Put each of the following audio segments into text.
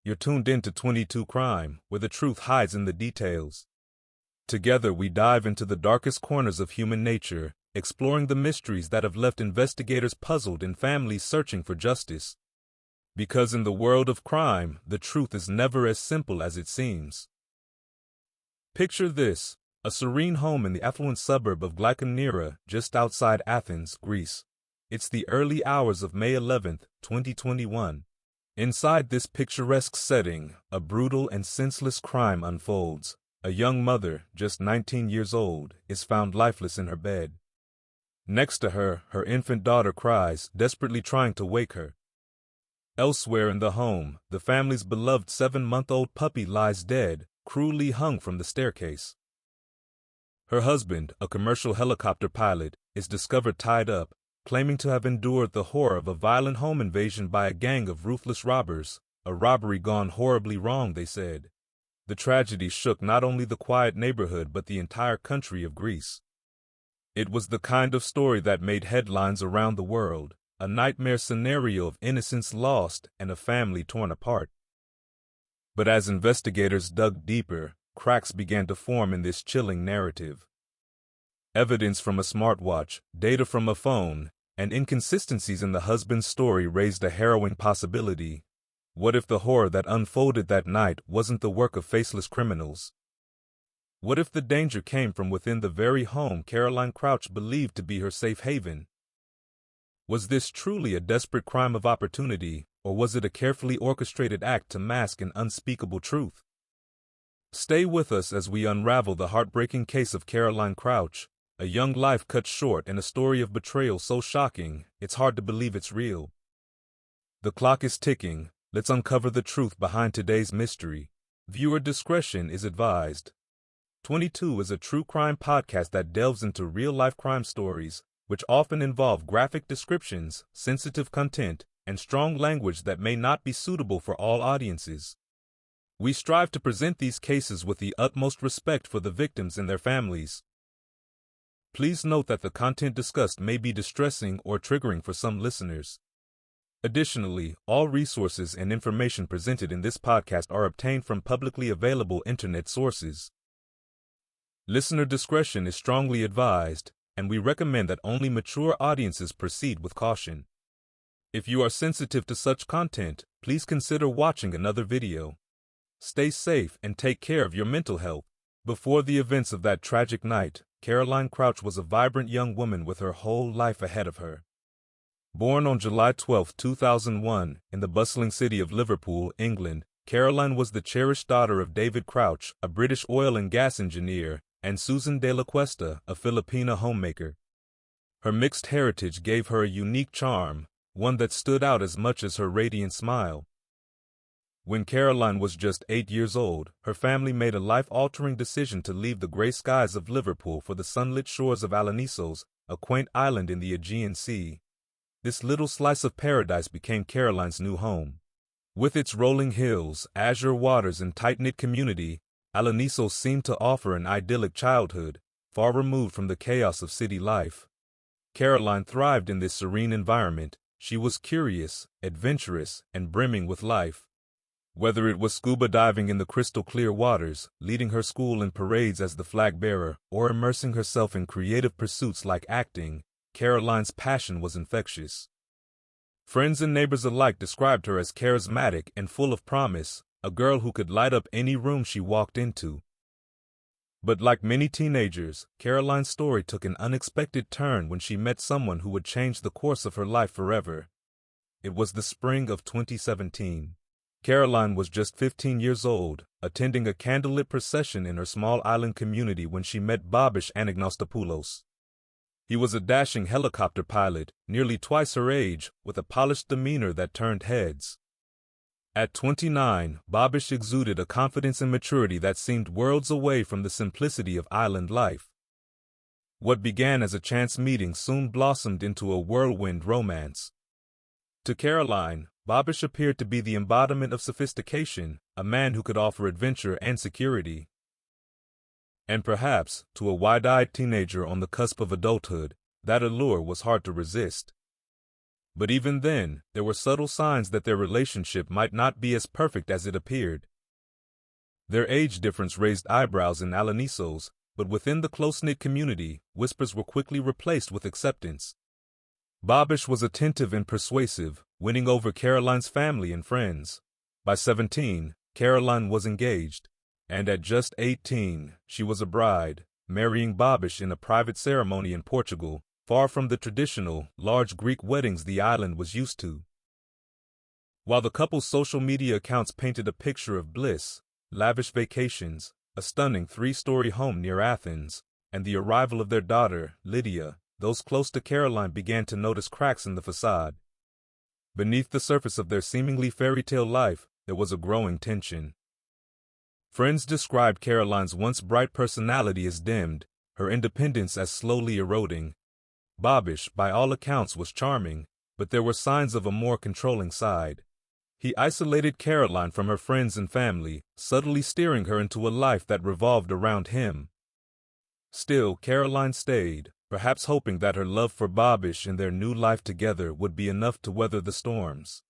You're tuned into 22 Crime, where the truth hides in the details. Together we dive into the darkest corners of human nature, exploring the mysteries that have left investigators puzzled and families searching for justice. Because in the world of crime, the truth is never as simple as it seems. Picture this, a serene home in the affluent suburb of Glyka Nera, just outside Athens, Greece. It's the early hours of May 11, 2021. Inside this picturesque setting, a brutal and senseless crime unfolds. A young mother, just 19 years old, is found lifeless in her bed. Next to her, her infant daughter cries, desperately trying to wake her. Elsewhere in the home, the family's beloved 7-month-old puppy lies dead, cruelly hung from the staircase. Her husband, a commercial helicopter pilot, is discovered tied up, claiming to have endured the horror of a violent home invasion by a gang of ruthless robbers, a robbery gone horribly wrong, they said. The tragedy shook not only the quiet neighborhood but the entire country of Greece. It was the kind of story that made headlines around the world, a nightmare scenario of innocence lost and a family torn apart. But as investigators dug deeper, cracks began to form in this chilling narrative. Evidence from a smartwatch, data from a phone, and inconsistencies in the husband's story raised a harrowing possibility. What if the horror that unfolded that night wasn't the work of faceless criminals? What if the danger came from within the very home Caroline Crouch believed to be her safe haven? Was this truly a desperate crime of opportunity, or was it a carefully orchestrated act to mask an unspeakable truth? Stay with us as we unravel the heartbreaking case of Caroline Crouch, a young life cut short and a story of betrayal so shocking, it's hard to believe it's real. The clock is ticking. Let's uncover the truth behind today's mystery. Viewer discretion is advised. 22 is a true crime podcast that delves into real-life crime stories, which often involve graphic descriptions, sensitive content, and strong language that may not be suitable for all audiences. We strive to present these cases with the utmost respect for the victims and their families. Please note that the content discussed may be distressing or triggering for some listeners. Additionally, all resources and information presented in this podcast are obtained from publicly available internet sources. Listener discretion is strongly advised, and we recommend that only mature audiences proceed with caution. If you are sensitive to such content, please consider watching another video. Stay safe and take care of your mental health. Before the events of that tragic night, Caroline Crouch was a vibrant young woman with her whole life ahead of her. Born on July 12, 2001, in the bustling city of Liverpool, England, Caroline was the cherished daughter of David Crouch, a British oil and gas engineer, and Susan de la Cuesta, a Filipina homemaker. Her mixed heritage gave her a unique charm, one that stood out as much as her radiant smile. When Caroline was just 8 years old, her family made a life-altering decision to leave the gray skies of Liverpool for the sunlit shores of Alonissos, a quaint island in the Aegean Sea. This little slice of paradise became Caroline's new home. With its rolling hills, azure waters, and tight-knit community, Alonissos seemed to offer an idyllic childhood, far removed from the chaos of city life. Caroline thrived in this serene environment. She was curious, adventurous, and brimming with life. Whether it was scuba diving in the crystal-clear waters, leading her school in parades as the flag-bearer, or immersing herself in creative pursuits like acting, Caroline's passion was infectious. Friends and neighbors alike described her as charismatic and full of promise, a girl who could light up any room she walked into. But like many teenagers, Caroline's story took an unexpected turn when she met someone who would change the course of her life forever. It was the spring of 2017. Caroline was just 15 years old, attending a candlelit procession in her small island community when she met Bobish Anagnostopoulos. He was a dashing helicopter pilot, nearly twice her age, with a polished demeanor that turned heads. At 29, Bobish exuded a confidence and maturity that seemed worlds away from the simplicity of island life. What began as a chance meeting soon blossomed into a whirlwind romance. To Caroline, Bobish appeared to be the embodiment of sophistication, a man who could offer adventure and security. And perhaps, to a wide-eyed teenager on the cusp of adulthood, that allure was hard to resist. But even then, there were subtle signs that their relationship might not be as perfect as it appeared. Their age difference raised eyebrows in Alanisos, but within the close-knit community, whispers were quickly replaced with acceptance. Babish was attentive and persuasive, winning over Caroline's family and friends. By 17, Caroline was engaged, and at just 18, she was a bride, marrying Babish in a private ceremony in Portugal, far from the traditional, large Greek weddings the island was used to. While the couple's social media accounts painted a picture of bliss, lavish vacations, a stunning 3-story home near Athens, and the arrival of their daughter, Lydia, those close to Caroline began to notice cracks in the facade. Beneath the surface of their seemingly fairy tale life, there was a growing tension. Friends described Caroline's once bright personality as dimmed, her independence as slowly eroding. Babish, by all accounts, was charming, but there were signs of a more controlling side. He isolated Caroline from her friends and family, subtly steering her into a life that revolved around him. Still, Caroline stayed, perhaps hoping that her love for Babish and their new life together would be enough to weather the storms.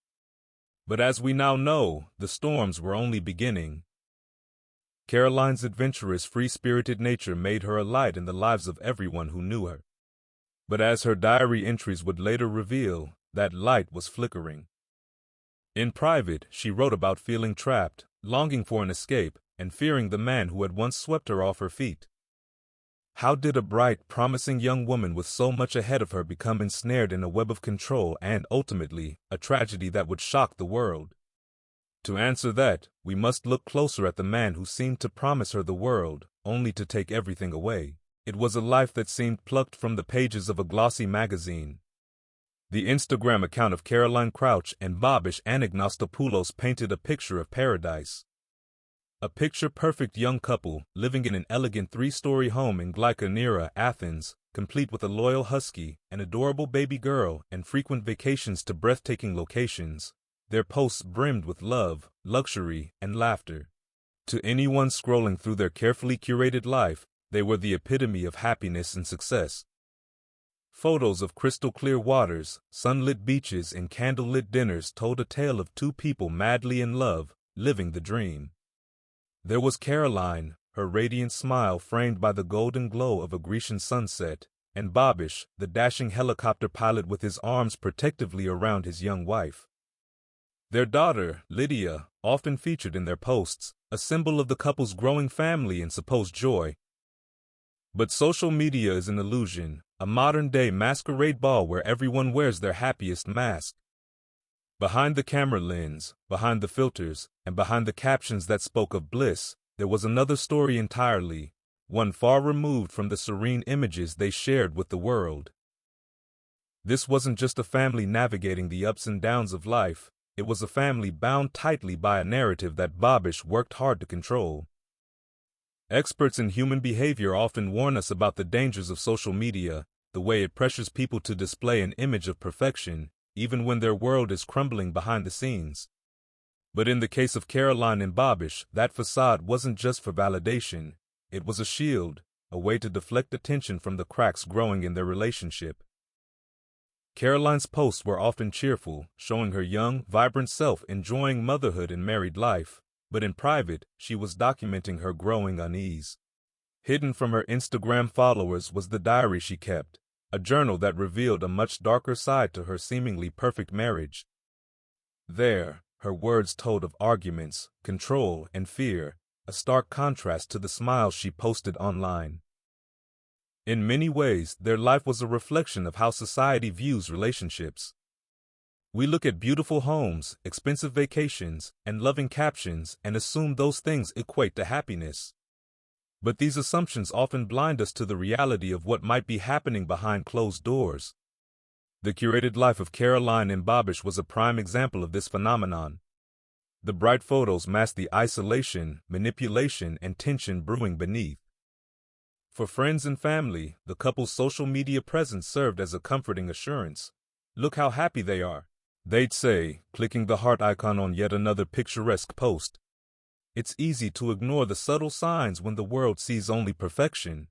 But as we now know, the storms were only beginning. Caroline's adventurous, free-spirited nature made her a light in the lives of everyone who knew her. But as her diary entries would later reveal, that light was flickering. In private, she wrote about feeling trapped, longing for an escape, and fearing the man who had once swept her off her feet. How did a bright, promising young woman with so much ahead of her become ensnared in a web of control and, ultimately, a tragedy that would shock the world? To answer that, we must look closer at the man who seemed to promise her the world, only to take everything away. It was a life that seemed plucked from the pages of a glossy magazine. The Instagram account of Caroline Crouch and Babish Anagnostopoulos painted a picture of paradise. A picture-perfect young couple living in an elegant 3-story home in Glyka Nera, Athens, complete with a loyal husky, an adorable baby girl, and frequent vacations to breathtaking locations. Their posts brimmed with love, luxury, and laughter. To anyone scrolling through their carefully curated life, they were the epitome of happiness and success. Photos of crystal-clear waters, sunlit beaches, and candlelit dinners told a tale of two people madly in love, living the dream. There was Caroline, her radiant smile framed by the golden glow of a Grecian sunset, and Babish, the dashing helicopter pilot with his arms protectively around his young wife. Their daughter, Lydia, often featured in their posts, a symbol of the couple's growing family and supposed joy. But social media is an illusion, a modern-day masquerade ball where everyone wears their happiest mask. Behind the camera lens, behind the filters, and behind the captions that spoke of bliss, there was another story entirely, one far removed from the serene images they shared with the world. This wasn't just a family navigating the ups and downs of life, it was a family bound tightly by a narrative that Babish worked hard to control. Experts in human behavior often warn us about the dangers of social media, the way it pressures people to display an image of perfection, even when their world is crumbling behind the scenes. But in the case of Caroline and Babish, that facade wasn't just for validation, it was a shield, a way to deflect attention from the cracks growing in their relationship. Caroline's posts were often cheerful, showing her young, vibrant self enjoying motherhood and married life, but in private, she was documenting her growing unease. Hidden from her Instagram followers was the diary she kept, a journal that revealed a much darker side to her seemingly perfect marriage. There, her words told of arguments, control, and fear, a stark contrast to the smiles she posted online. In many ways, their life was a reflection of how society views relationships. We look at beautiful homes, expensive vacations, and loving captions and assume those things equate to happiness. But these assumptions often blind us to the reality of what might be happening behind closed doors. The curated life of Caroline and Babish was a prime example of this phenomenon. The bright photos masked the isolation, manipulation, and tension brewing beneath. For friends and family, the couple's social media presence served as a comforting assurance. Look how happy they are, they'd say, clicking the heart icon on yet another picturesque post. It's easy to ignore the subtle signs when the world sees only perfection.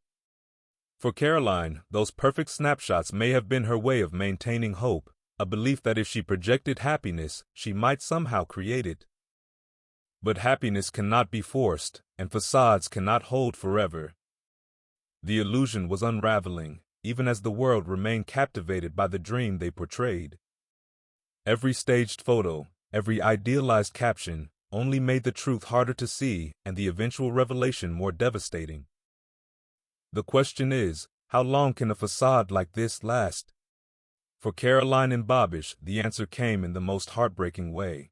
For Caroline, those perfect snapshots may have been her way of maintaining hope, a belief that if she projected happiness, she might somehow create it. But happiness cannot be forced, and facades cannot hold forever. The illusion was unraveling, even as the world remained captivated by the dream they portrayed. Every staged photo, every idealized caption, only made the truth harder to see and the eventual revelation more devastating. The question is, how long can a facade like this last? For Caroline and Bobish, the answer came in the most heartbreaking way.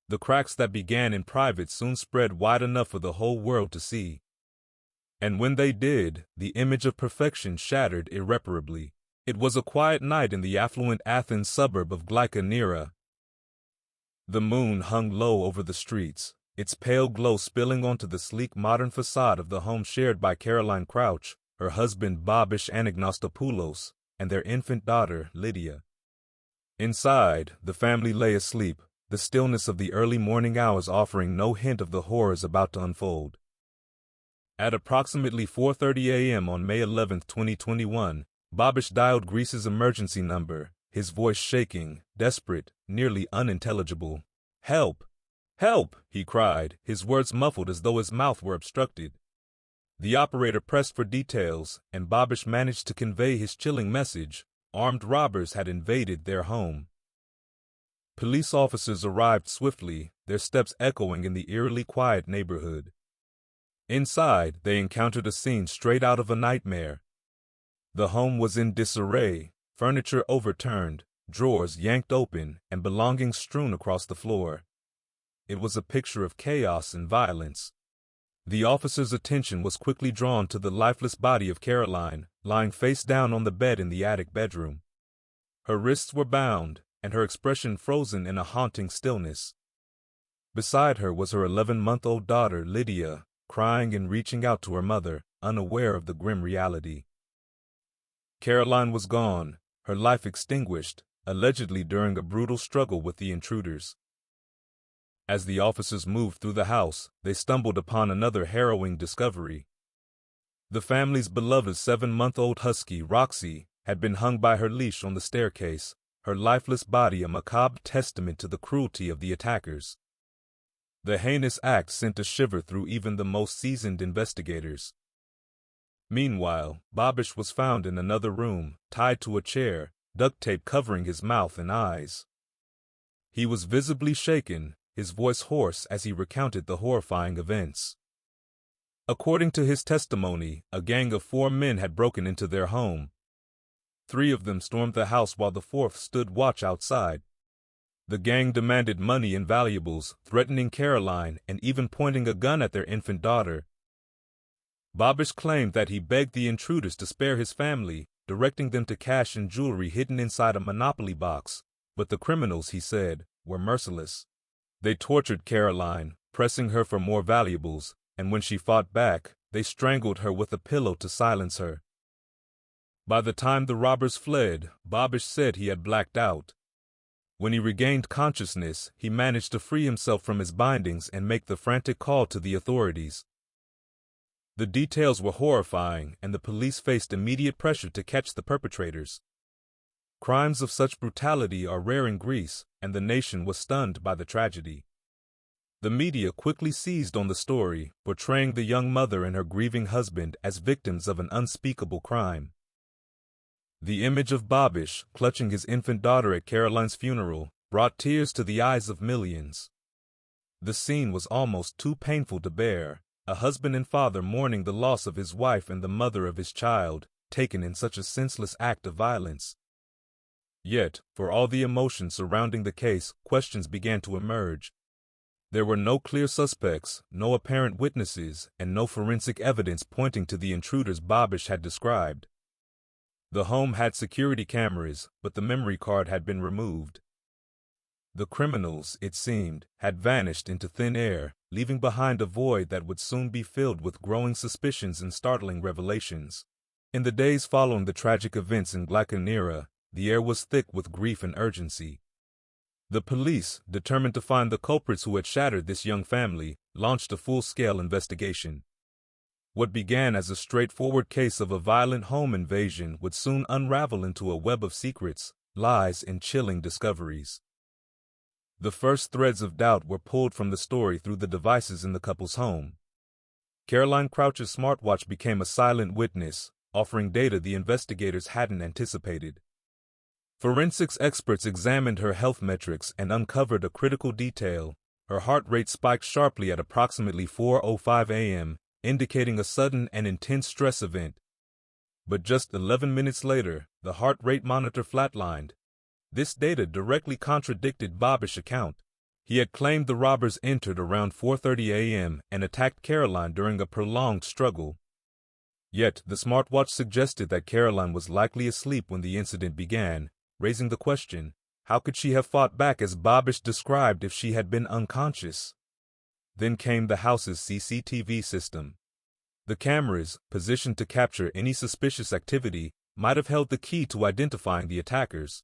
The cracks that began in private soon spread wide enough for the whole world to see. And when they did, the image of perfection shattered irreparably. It was a quiet night in the affluent Athens suburb of Glyka Nera. The moon hung low over the streets, its pale glow spilling onto the sleek modern facade of the home shared by Caroline Crouch, her husband Bobish Anagnostopoulos, and their infant daughter, Lydia. Inside, the family lay asleep, the stillness of the early morning hours offering no hint of the horrors about to unfold. At approximately 4:30 a.m. on May 11, 2021, Bobish dialed Greece's emergency number, his voice shaking, desperate, nearly unintelligible. "Help! Help!" he cried, his words muffled as though his mouth were obstructed. The operator pressed for details, and Bobish managed to convey his chilling message: armed robbers had invaded their home. Police officers arrived swiftly, their steps echoing in the eerily quiet neighborhood. Inside, they encountered a scene straight out of a nightmare. The home was in disarray, furniture overturned, drawers yanked open, and belongings strewn across the floor. It was a picture of chaos and violence. The officer's attention was quickly drawn to the lifeless body of Caroline, lying face down on the bed in the attic bedroom. Her wrists were bound, and her expression frozen in a haunting stillness. Beside her was her 11-month-old daughter, Lydia, crying and reaching out to her mother, unaware of the grim reality. Caroline was gone, her life extinguished, allegedly during a brutal struggle with the intruders. As the officers moved through the house, they stumbled upon another harrowing discovery. The family's beloved 7-month-old husky, Roxy, had been hung by her leash on the staircase, her lifeless body a macabre testament to the cruelty of the attackers. The heinous act sent a shiver through even the most seasoned investigators. Meanwhile, Bobish was found in another room, tied to a chair, duct tape covering his mouth and eyes. He was visibly shaken, his voice hoarse as he recounted the horrifying events. According to his testimony, a gang of 4 men had broken into their home. 3 of them stormed the house while the 4th stood watch outside. The gang demanded money and valuables, threatening Caroline and even pointing a gun at their infant daughter. Bobish claimed that he begged the intruders to spare his family, directing them to cash and jewelry hidden inside a Monopoly box, but the criminals, he said, were merciless. They tortured Caroline, pressing her for more valuables, and when she fought back, they strangled her with a pillow to silence her. By the time the robbers fled, Bobish said he had blacked out. When he regained consciousness, he managed to free himself from his bindings and make the frantic call to the authorities. The details were horrifying, and the police faced immediate pressure to catch the perpetrators. Crimes of such brutality are rare in Greece, and the nation was stunned by the tragedy. The media quickly seized on the story, portraying the young mother and her grieving husband as victims of an unspeakable crime. The image of Bobish, clutching his infant daughter at Caroline's funeral, brought tears to the eyes of millions. The scene was almost too painful to bear, a husband and father mourning the loss of his wife and the mother of his child, taken in such a senseless act of violence. Yet, for all the emotion surrounding the case, questions began to emerge. There were no clear suspects, no apparent witnesses, and no forensic evidence pointing to the intruders Bobish had described. The home had security cameras, but the memory card had been removed. The criminals, it seemed, had vanished into thin air, leaving behind a void that would soon be filled with growing suspicions and startling revelations. In the days following the tragic events in Glyka Nera, the air was thick with grief and urgency. The police, determined to find the culprits who had shattered this young family, launched a full-scale investigation. What began as a straightforward case of a violent home invasion would soon unravel into a web of secrets, lies, and chilling discoveries. The first threads of doubt were pulled from the story through the devices in the couple's home. Caroline Crouch's smartwatch became a silent witness, offering data the investigators hadn't anticipated. Forensics experts examined her health metrics and uncovered a critical detail. Her heart rate spiked sharply at approximately 4:05 a.m., indicating a sudden and intense stress event. But just 11 minutes later, the heart rate monitor flatlined. This data directly contradicted Bobish's account. He had claimed the robbers entered around 4:30 a.m. and attacked Caroline during a prolonged struggle. Yet, the smartwatch suggested that Caroline was likely asleep when the incident began, raising the question, how could she have fought back as Bobish described if she had been unconscious? Then came the house's CCTV system. The cameras, positioned to capture any suspicious activity, might have held the key to identifying the attackers.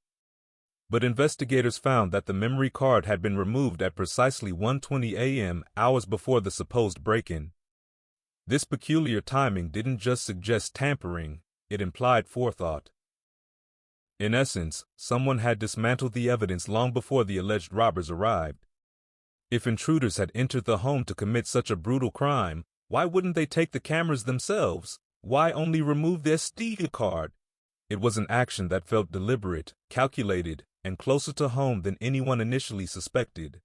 But investigators found that the memory card had been removed at precisely 1:20 a.m., hours before the supposed break-in. This peculiar timing didn't just suggest tampering, it implied forethought. In essence, someone had dismantled the evidence long before the alleged robbers arrived. If intruders had entered the home to commit such a brutal crime, why wouldn't they take the cameras themselves? Why only remove the SD card? It was an action that felt deliberate, calculated, and closer to home than anyone initially suspected.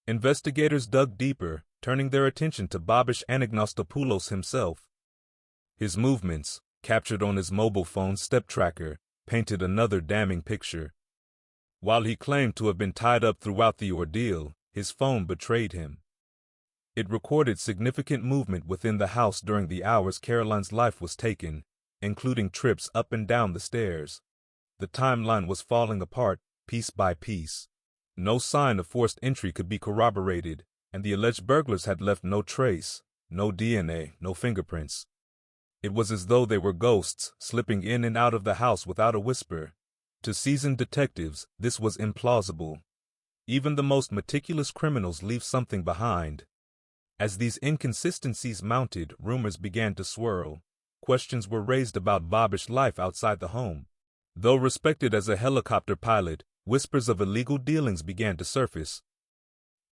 Investigators dug deeper, turning their attention to Bobish Anagnostopoulos himself. His movements, captured on his mobile phone step tracker, painted another damning picture. While he claimed to have been tied up throughout the ordeal, his phone betrayed him. It recorded significant movement within the house during the hours Caroline's life was taken, including trips up and down the stairs. The timeline was falling apart, piece by piece. No sign of forced entry could be corroborated, and the alleged burglars had left no trace, no DNA, no fingerprints. It was as though they were ghosts, slipping in and out of the house without a whisper. To seasoned detectives, this was implausible. Even the most meticulous criminals leave something behind. As these inconsistencies mounted, rumors began to swirl. Questions were raised about Bobish's life outside the home. Though respected as a helicopter pilot, whispers of illegal dealings began to surface.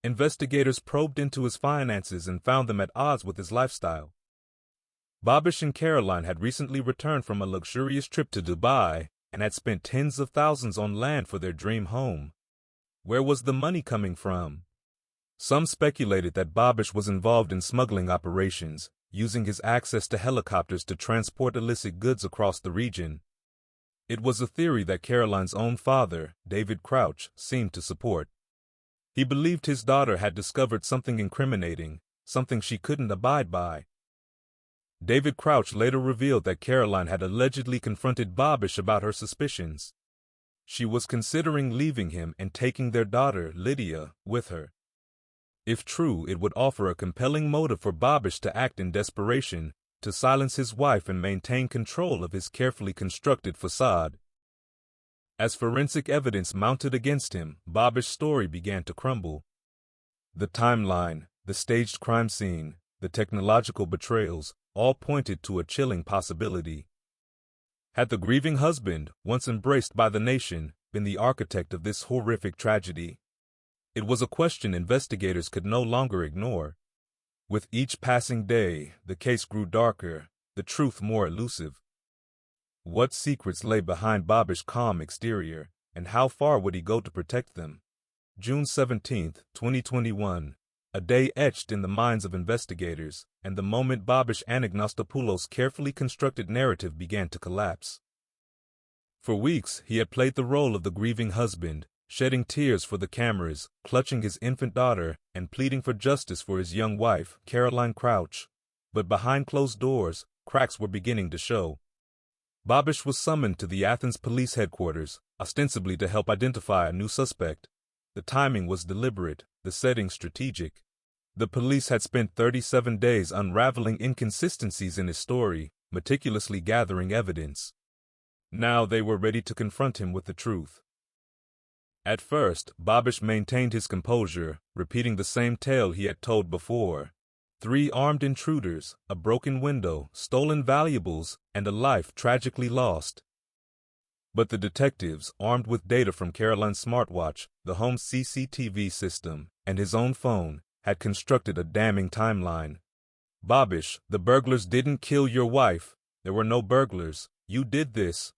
Investigators probed into his finances and found them at odds with his lifestyle. Bobish and Caroline had recently returned from a luxurious trip to Dubai and had spent tens of thousands on land for their dream home. Where was the money coming from? Some speculated that Bobish was involved in smuggling operations, using his access to helicopters to transport illicit goods across the region. It was a theory that Caroline's own father, David Crouch, seemed to support. He believed his daughter had discovered something incriminating, something she couldn't abide by. David Crouch later revealed that Caroline had allegedly confronted Bobish about her suspicions. She was considering leaving him and taking their daughter, Lydia, with her. If true, it would offer a compelling motive for Bobish to act in desperation, to silence his wife and maintain control of his carefully constructed facade. As forensic evidence mounted against him, Bobish's story began to crumble. The timeline, the staged crime scene, the technological betrayals, all pointed to a chilling possibility. Had the grieving husband, once embraced by the nation, been the architect of this horrific tragedy? It was a question investigators could no longer ignore. With each passing day, the case grew darker, the truth more elusive. What secrets lay behind Bobish's calm exterior, and how far would he go to protect them? June 17, 2021, a day etched in the minds of investigators, and the moment Bobish Anagnostopoulos' carefully constructed narrative began to collapse. For weeks, he had played the role of the grieving husband, shedding tears for the cameras, clutching his infant daughter, and pleading for justice for his young wife, Caroline Crouch. But behind closed doors, cracks were beginning to show. Bobish was summoned to the Athens police headquarters, ostensibly to help identify a new suspect. The timing was deliberate, the setting strategic. The police had spent 37 days unraveling inconsistencies in his story, meticulously gathering evidence. Now they were ready to confront him with the truth. At first, Bobish maintained his composure, repeating the same tale he had told before. 3 armed intruders, a broken window, stolen valuables, and a life tragically lost. But the detectives, armed with data from Caroline's smartwatch, the home CCTV system, and his own phone, had constructed a damning timeline. Babish, the burglars didn't kill your wife. There were no burglars. You did this.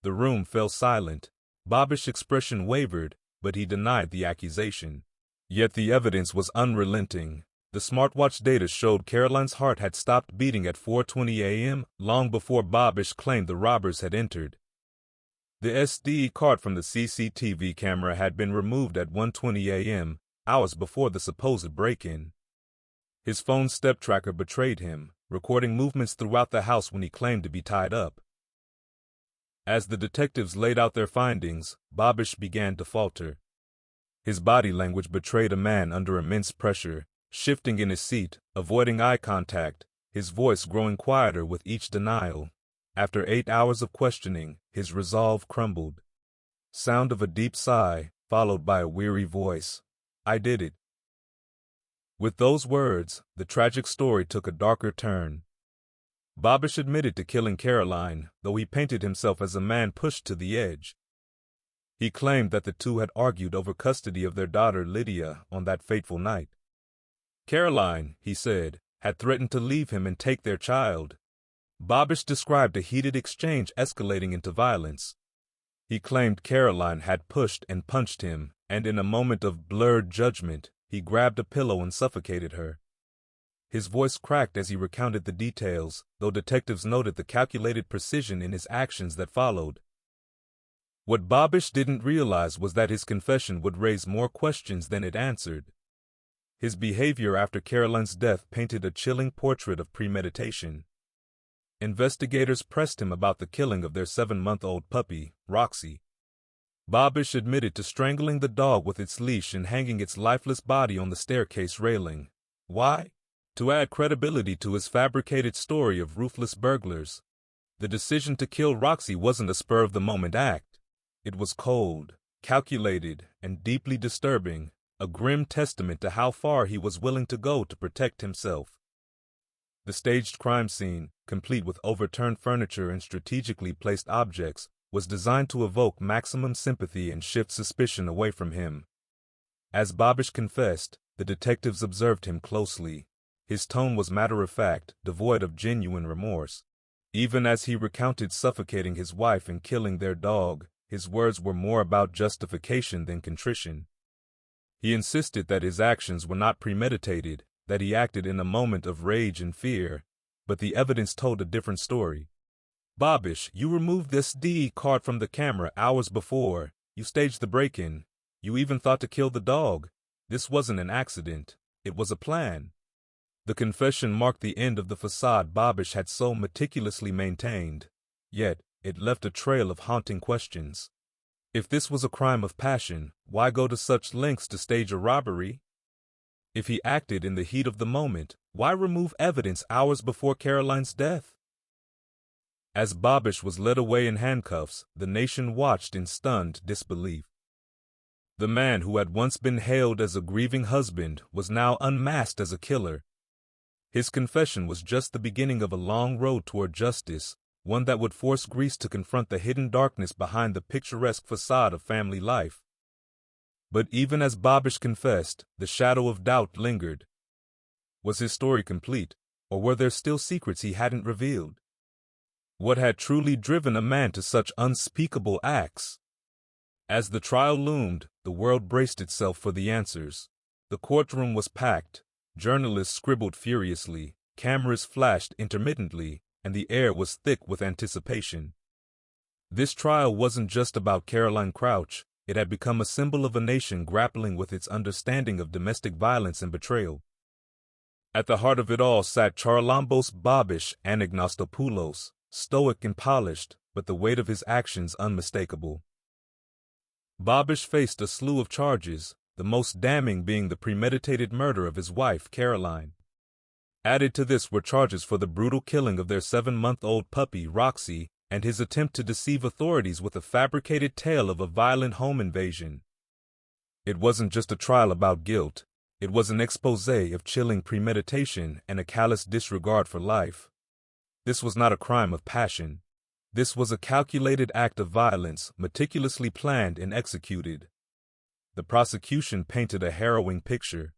The room fell silent. Babish's expression wavered, but he denied the accusation. Yet the evidence was unrelenting. The smartwatch data showed Caroline's heart had stopped beating at 4:20 a.m., long before Babish claimed the robbers had entered. The SD card from the CCTV camera had been removed at 1:20 a.m., hours before the supposed break-in. His phone's step tracker betrayed him, recording movements throughout the house when he claimed to be tied up. As the detectives laid out their findings, Babish began to falter. His body language betrayed a man under immense pressure, shifting in his seat, avoiding eye contact, his voice growing quieter with each denial. After 8 hours of questioning, his resolve crumbled. Sound of a deep sigh, followed by a weary voice. I did it. With those words, the tragic story took a darker turn. Babish admitted to killing Caroline, though he painted himself as a man pushed to the edge. He claimed that the two had argued over custody of their daughter Lydia on that fateful night. Caroline, he said, had threatened to leave him and take their child. Babish described a heated exchange escalating into violence. He claimed Caroline had pushed and punched him, and in a moment of blurred judgment, he grabbed a pillow and suffocated her. His voice cracked as he recounted the details, though detectives noted the calculated precision in his actions that followed. What Babish didn't realize was that his confession would raise more questions than it answered. His behavior after Caroline's death painted a chilling portrait of premeditation. Investigators pressed him about the killing of their 7-month-old puppy, Roxy. Babish admitted to strangling the dog with its leash and hanging its lifeless body on the staircase railing. Why? To add credibility to his fabricated story of ruthless burglars. The decision to kill Roxy wasn't a spur-of-the-moment act. It was cold, calculated, and deeply disturbing, a grim testament to how far he was willing to go to protect himself. The staged crime scene, complete with overturned furniture and strategically placed objects, was designed to evoke maximum sympathy and shift suspicion away from him. As Babish confessed, the detectives observed him closely. His tone was matter-of-fact, devoid of genuine remorse. Even as he recounted suffocating his wife and killing their dog, his words were more about justification than contrition. He insisted that his actions were not premeditated, that he acted in a moment of rage and fear, but the evidence told a different story. Babish, you removed this SD card from the camera hours before. You staged the break-in. You even thought to kill the dog. This wasn't an accident. It was a plan. The confession marked the end of the facade Babish had so meticulously maintained. Yet, it left a trail of haunting questions. If this was a crime of passion, why go to such lengths to stage a robbery? If he acted in the heat of the moment, why remove evidence hours before Caroline's death? As Babish was led away in handcuffs, the nation watched in stunned disbelief. The man who had once been hailed as a grieving husband was now unmasked as a killer. His confession was just the beginning of a long road toward justice, one that would force Greece to confront the hidden darkness behind the picturesque facade of family life. But even as Babish confessed, the shadow of doubt lingered. Was his story complete, or were there still secrets he hadn't revealed? What had truly driven a man to such unspeakable acts? As the trial loomed, the world braced itself for the answers. The courtroom was packed. Journalists scribbled furiously, cameras flashed intermittently, and the air was thick with anticipation. This trial wasn't just about Caroline Crouch. It had become a symbol of a nation grappling with its understanding of domestic violence and betrayal. At the heart of it all sat Charalambos Babish Anagnostopoulos, stoic and polished, but the weight of his actions unmistakable. Babish faced a slew of charges, the most damning being the premeditated murder of his wife, Caroline. Added to this were charges for the brutal killing of their 7-month-old puppy, Roxy, and his attempt to deceive authorities with a fabricated tale of a violent home invasion. It wasn't just a trial about guilt. It was an expose of chilling premeditation and a callous disregard for life. This was not a crime of passion. This was a calculated act of violence, meticulously planned and executed. The prosecution painted a harrowing picture.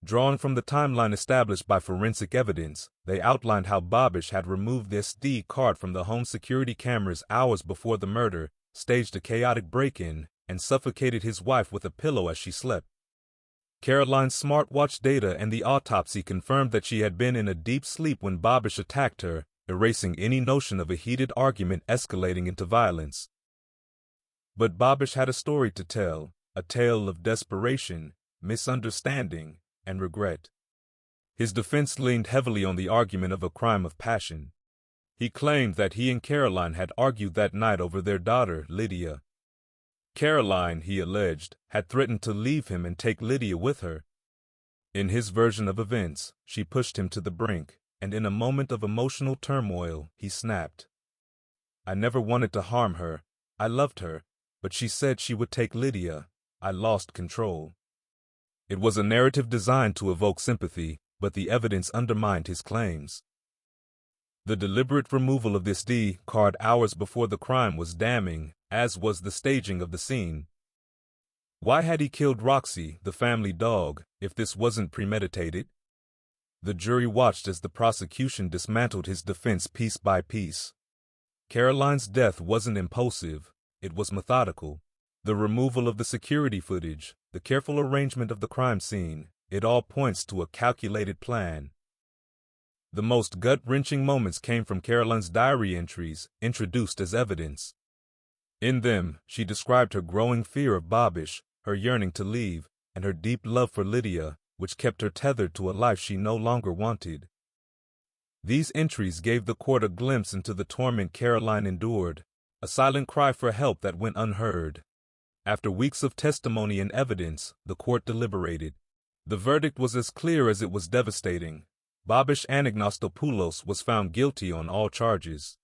Drawn from the timeline established by forensic evidence, they outlined how Babish had removed the SD card from the home security cameras hours before the murder, staged a chaotic break-in, and suffocated his wife with a pillow as she slept. Caroline's smartwatch data and the autopsy confirmed that she had been in a deep sleep when Babish attacked her, erasing any notion of a heated argument escalating into violence. But Babish had a story to tell, a tale of desperation, misunderstanding, and regret. His defense leaned heavily on the argument of a crime of passion. He claimed that he and Caroline had argued that night over their daughter, Lydia. Caroline, he alleged, had threatened to leave him and take Lydia with her. In his version of events, she pushed him to the brink, and in a moment of emotional turmoil, he snapped. "I never wanted to harm her. I loved her, but she said she would take Lydia. I lost control." It was a narrative designed to evoke sympathy, but the evidence undermined his claims. The deliberate removal of this SD card hours before the crime was damning, as was the staging of the scene. Why had he killed Roxy, the family dog, if this wasn't premeditated? The jury watched as the prosecution dismantled his defense piece by piece. Caroline's death wasn't impulsive, it was methodical. The removal of the security footage, the careful arrangement of the crime scene, it all points to a calculated plan. The most gut-wrenching moments came from Caroline's diary entries, introduced as evidence. In them, she described her growing fear of Babish, her yearning to leave, and her deep love for Lydia, which kept her tethered to a life she no longer wanted. These entries gave the court a glimpse into the torment Caroline endured, a silent cry for help that went unheard. After weeks of testimony and evidence, the court deliberated. The verdict was as clear as it was devastating. Babish Anagnostopoulos was found guilty on all charges.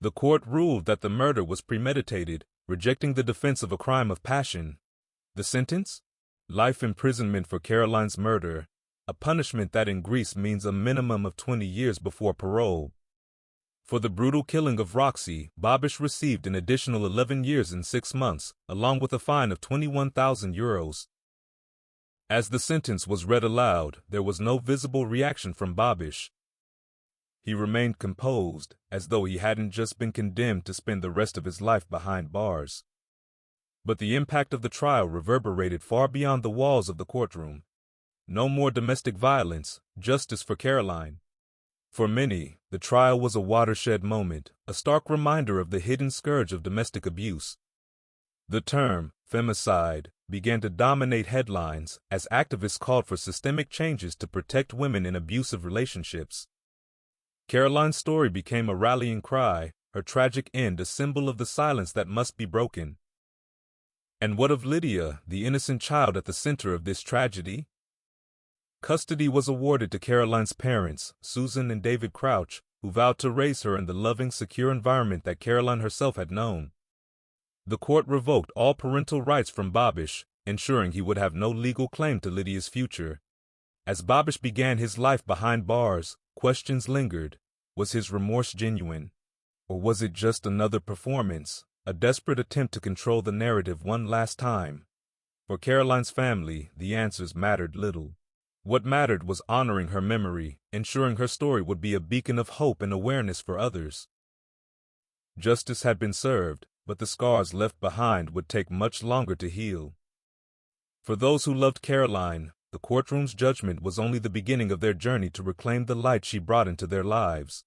The court ruled that the murder was premeditated, rejecting the defense of a crime of passion. The sentence? Life imprisonment for Caroline's murder, a punishment that in Greece means a minimum of 20 years before parole. For the brutal killing of Roxy, Babish received an additional 11 years and 6 months, along with a fine of €21,000. As the sentence was read aloud, there was no visible reaction from Babish. He remained composed, as though he hadn't just been condemned to spend the rest of his life behind bars. But the impact of the trial reverberated far beyond the walls of the courtroom. No more domestic violence, justice for Caroline. For many, the trial was a watershed moment, a stark reminder of the hidden scourge of domestic abuse. The term, femicide, began to dominate headlines as activists called for systemic changes to protect women in abusive relationships. Caroline's story became a rallying cry, her tragic end a symbol of the silence that must be broken. And what of Lydia, the innocent child at the center of this tragedy? Custody was awarded to Caroline's parents, Susan and David Crouch, who vowed to raise her in the loving, secure environment that Caroline herself had known. The court revoked all parental rights from Babish, ensuring he would have no legal claim to Lydia's future. As Babish began his life behind bars, questions lingered. Was his remorse genuine? Or was it just another performance, a desperate attempt to control the narrative one last time? For Caroline's family, the answers mattered little. What mattered was honoring her memory, ensuring her story would be a beacon of hope and awareness for others. Justice had been served, but the scars left behind would take much longer to heal. For those who loved Caroline, the courtroom's judgment was only the beginning of their journey to reclaim the light she brought into their lives.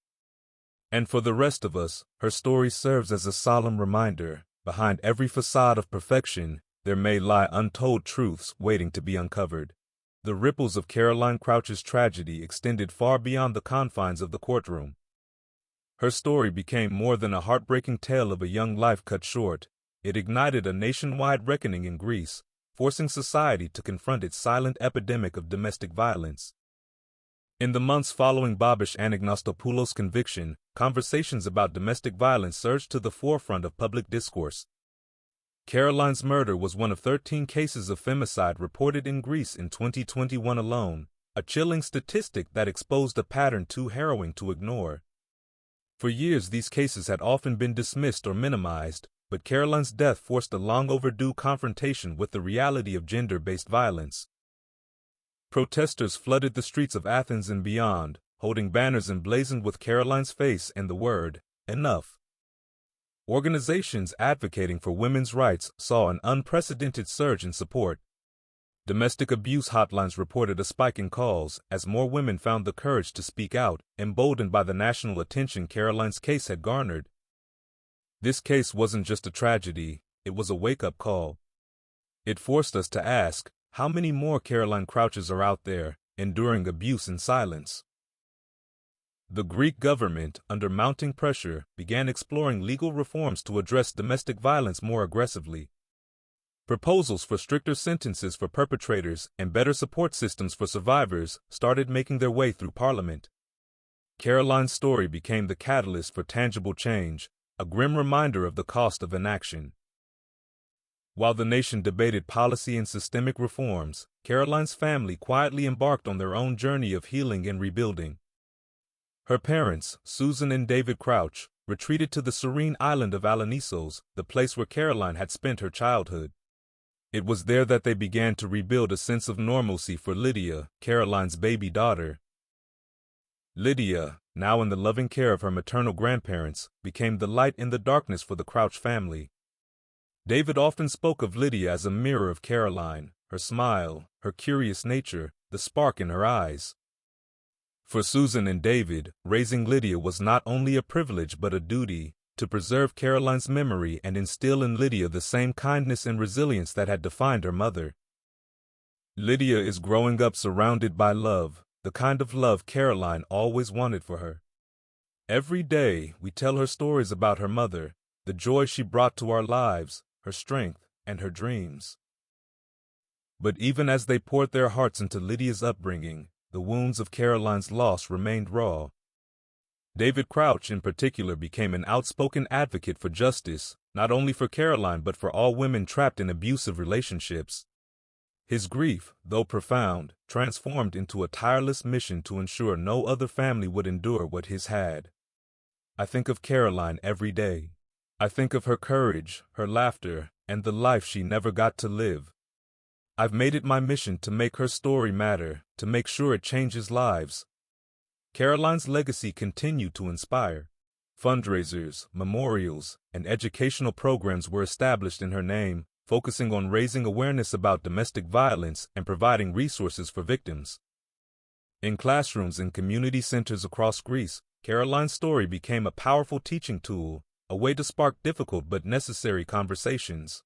And for the rest of us, her story serves as a solemn reminder, behind every facade of perfection, there may lie untold truths waiting to be uncovered. The ripples of Caroline Crouch's tragedy extended far beyond the confines of the courtroom. Her story became more than a heartbreaking tale of a young life cut short. It ignited a nationwide reckoning in Greece, forcing society to confront its silent epidemic of domestic violence. In the months following Babish Anagnostopoulos' conviction, conversations about domestic violence surged to the forefront of public discourse. Caroline's murder was one of 13 cases of femicide reported in Greece in 2021 alone, a chilling statistic that exposed a pattern too harrowing to ignore. For years, these cases had often been dismissed or minimized, but Caroline's death forced a long-overdue confrontation with the reality of gender-based violence. Protesters flooded the streets of Athens and beyond, holding banners emblazoned with Caroline's face and the word, "Enough." Organizations advocating for women's rights saw an unprecedented surge in support. Domestic abuse hotlines reported a spike in calls as more women found the courage to speak out, emboldened by the national attention Caroline's case had garnered. This case wasn't just a tragedy, it was a wake-up call. It forced us to ask, how many more Caroline Crouches are out there, enduring abuse in silence? The Greek government, under mounting pressure, began exploring legal reforms to address domestic violence more aggressively. Proposals for stricter sentences for perpetrators and better support systems for survivors started making their way through Parliament. Caroline's story became the catalyst for tangible change, a grim reminder of the cost of inaction. While the nation debated policy and systemic reforms, Caroline's family quietly embarked on their own journey of healing and rebuilding. Her parents, Susan and David Crouch, retreated to the serene island of Alanisos, the place where Caroline had spent her childhood. It was there that they began to rebuild a sense of normalcy for Lydia, Caroline's baby daughter. Lydia, now in the loving care of her maternal grandparents, became the light in the darkness for the Crouch family. David often spoke of Lydia as a mirror of Caroline, her smile, her curious nature, the spark in her eyes. For Susan and David, raising Lydia was not only a privilege but a duty, to preserve Caroline's memory and instill in Lydia the same kindness and resilience that had defined her mother. Lydia is growing up surrounded by love, the kind of love Caroline always wanted for her. Every day, we tell her stories about her mother, the joy she brought to our lives, her strength, and her dreams. But even as they poured their hearts into Lydia's upbringing, the wounds of Caroline's loss remained raw. David Crouch, in particular, became an outspoken advocate for justice, not only for Caroline but for all women trapped in abusive relationships. His grief, though profound, transformed into a tireless mission to ensure no other family would endure what his had. I think of Caroline every day. I think of her courage, her laughter, and the life she never got to live. I've made it my mission to make her story matter, to make sure it changes lives. Caroline's legacy continued to inspire. Fundraisers, memorials, and educational programs were established in her name, focusing on raising awareness about domestic violence and providing resources for victims. In classrooms and community centers across Greece, Caroline's story became a powerful teaching tool, a way to spark difficult but necessary conversations.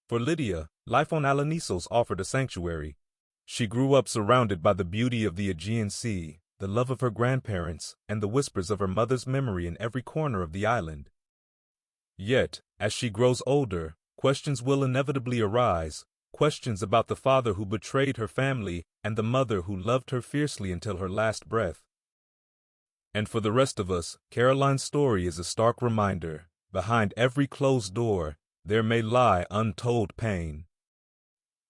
For Lydia, life on Alanisos offered a sanctuary. She grew up surrounded by the beauty of the Aegean Sea, the love of her grandparents, and the whispers of her mother's memory in every corner of the island. Yet, as she grows older, questions will inevitably arise, questions about the father who betrayed her family and the mother who loved her fiercely until her last breath. And for the rest of us, Caroline's story is a stark reminder. Behind every closed door, there may lie untold pain.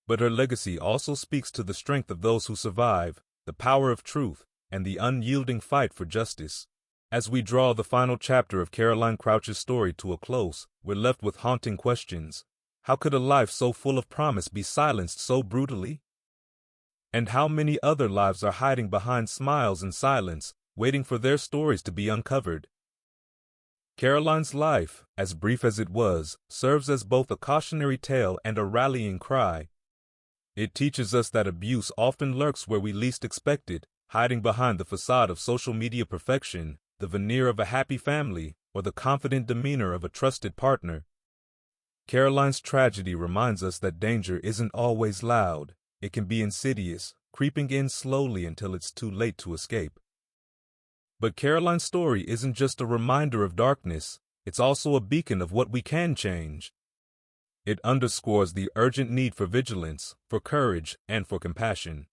But her legacy also speaks to the strength of those who survive, the power of truth, and the unyielding fight for justice. As we draw the final chapter of Caroline Crouch's story to a close, we're left with haunting questions. How could a life so full of promise be silenced so brutally? And how many other lives are hiding behind smiles and silence, waiting for their stories to be uncovered? Caroline's life, as brief as it was, serves as both a cautionary tale and a rallying cry. It teaches us that abuse often lurks where we least expect it, hiding behind the facade of social media perfection, the veneer of a happy family, or the confident demeanor of a trusted partner. Caroline's tragedy reminds us that danger isn't always loud. It can be insidious, creeping in slowly until it's too late to escape. But Caroline's story isn't just a reminder of darkness, it's also a beacon of what we can change. It underscores the urgent need for vigilance, for courage, and for compassion.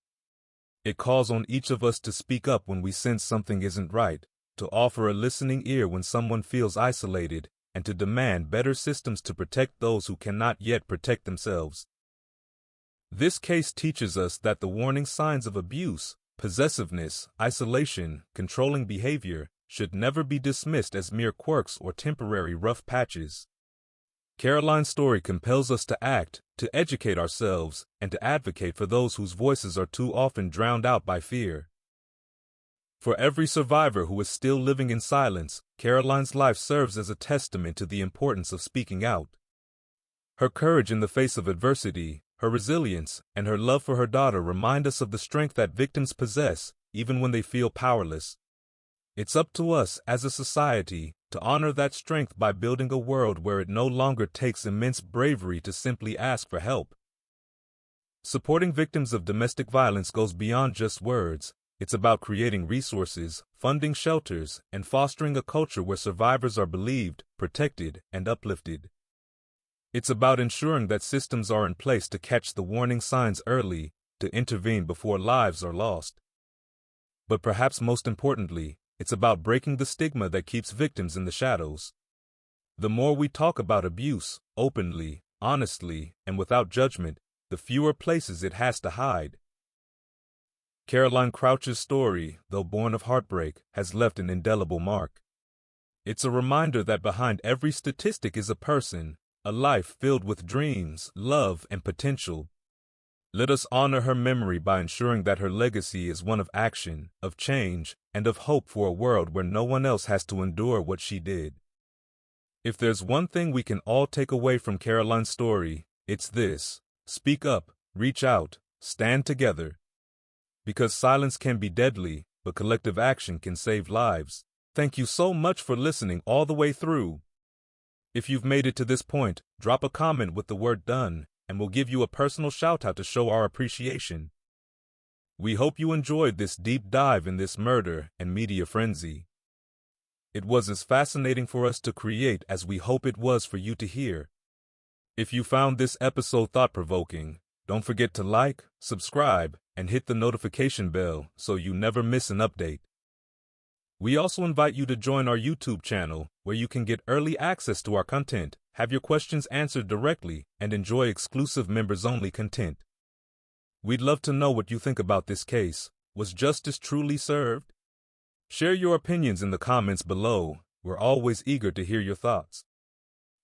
It calls on each of us to speak up when we sense something isn't right, to offer a listening ear when someone feels isolated, and to demand better systems to protect those who cannot yet protect themselves. This case teaches us that the warning signs of abuse, possessiveness, isolation, controlling behavior, should never be dismissed as mere quirks or temporary rough patches. Caroline's story compels us to act, to educate ourselves, and to advocate for those whose voices are too often drowned out by fear. For every survivor who is still living in silence, Caroline's life serves as a testament to the importance of speaking out. Her courage in the face of adversity, her resilience, and her love for her daughter remind us of the strength that victims possess, even when they feel powerless. It's up to us, as a society, to honor that strength by building a world where it no longer takes immense bravery to simply ask for help. Supporting victims of domestic violence goes beyond just words. It's about creating resources, funding shelters, and fostering a culture where survivors are believed, protected, and uplifted. It's about ensuring that systems are in place to catch the warning signs early, to intervene before lives are lost. But perhaps most importantly, it's about breaking the stigma that keeps victims in the shadows. The more we talk about abuse, openly, honestly, and without judgment, the fewer places it has to hide. Caroline Crouch's story, though born of heartbreak, has left an indelible mark. It's a reminder that behind every statistic is a person, a life filled with dreams, love, and potential. Let us honor her memory by ensuring that her legacy is one of action, of change, and of hope for a world where no one else has to endure what she did. If there's one thing we can all take away from Caroline's story, it's this: speak up, reach out, stand together. Because silence can be deadly, but collective action can save lives. Thank you so much for listening all the way through. If you've made it to this point, drop a comment with the word "done," and we'll give you a personal shout-out to show our appreciation. We hope you enjoyed this deep dive in this murder and media frenzy. It was as fascinating for us to create as we hope it was for you to hear. If you found this episode thought-provoking, don't forget to like, subscribe, and hit the notification bell so you never miss an update. We also invite you to join our YouTube channel, where you can get early access to our content, have your questions answered directly, and enjoy exclusive members-only content. We'd love to know what you think about this case. Was justice truly served? Share your opinions in the comments below. We're always eager to hear your thoughts.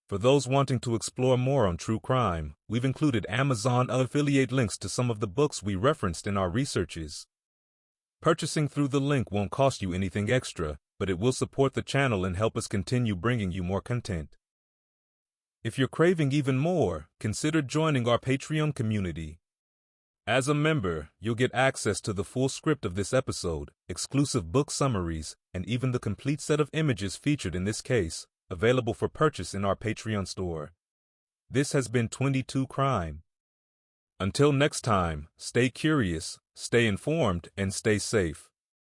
For those wanting to explore more on true crime, we've included Amazon affiliate links to some of the books we referenced in our researches. Purchasing through the link won't cost you anything extra, but it will support the channel and help us continue bringing you more content. If you're craving even more, consider joining our Patreon community. As a member, you'll get access to the full script of this episode, exclusive book summaries, and even the complete set of images featured in this case, available for purchase in our Patreon store. This has been 22 Crime. Until next time, stay curious, stay informed, and stay safe.